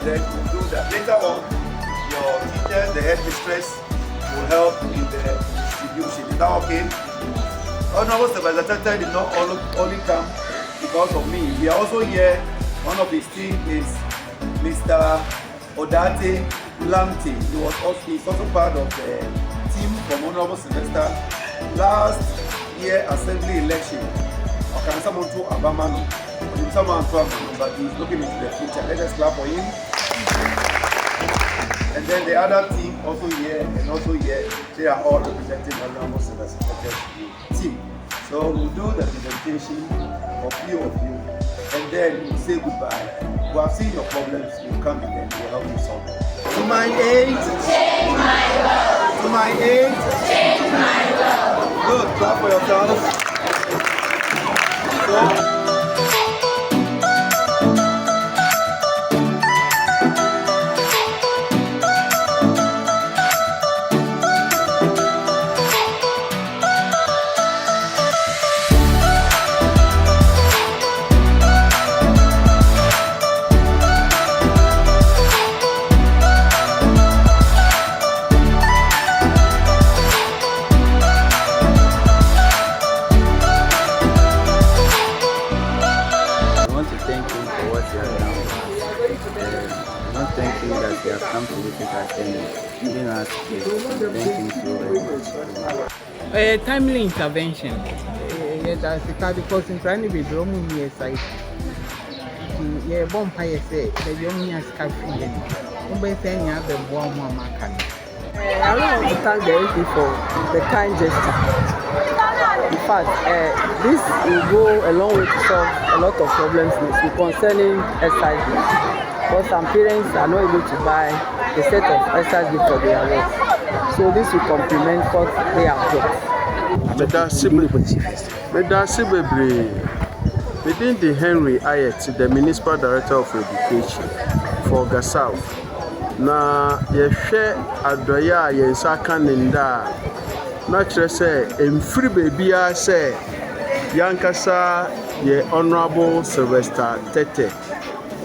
said, we'll do that. Later on, your teachers, the headmistress, will help in the distribution. Is that okay? Honorable Supervisor Tete did not only come because of me. We are also here. One of his team is Mr. Odate Lamte. He's also part of the team from Honorable Sylvester last year assembly election. Okay, someone to Abamano, someone to Abamano, but he's looking into the future. Let us clap for him. And then the other team also here and also here, they are all representing Honorable Sylvester team. So we'll do the presentation of few of you, and then we'll say goodbye. We have seen your problems, we'll come and then we'll help you solve them. To my aid, change my world. To my aid, change my world. Good, clap for yourselves. Thank you that you have come to visit us and giving us this. Thank you so very much. Timely intervention. That's because in trying to be blown here side. Yeah, bonfire say the young years cafe. Nobody saying you have a warm can. I want to thank the MP for the kind gesture. In fact, this will go a long way to solve a lot of problems concerning SID. Because some parents are not able to buy a set of SID for their work. So this will complement what they have got. Within the Henry Ayet, the Municipal Director of Education for Gasau. Na yehwe adoya yensa kanenda na kire se emfiri bebia se yankasa ye Honorable Sylvester Tete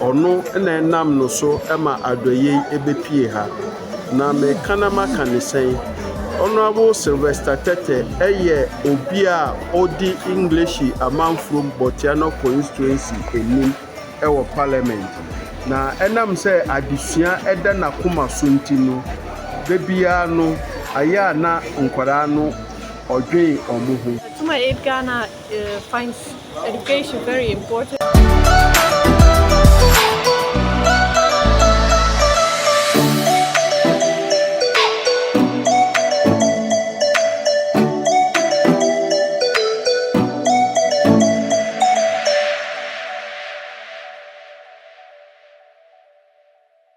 ono na enam no so ema adoye ebepie ha na me kanama kanisen Honorable Sylvester Tete eye obi a odi English amanfrom Botiano constituency enim ewo parliament na enam se adisua eda na koma so ntino bebia no aya na nkwara no odwen omo ho. To my aid, Ghana finds education very important.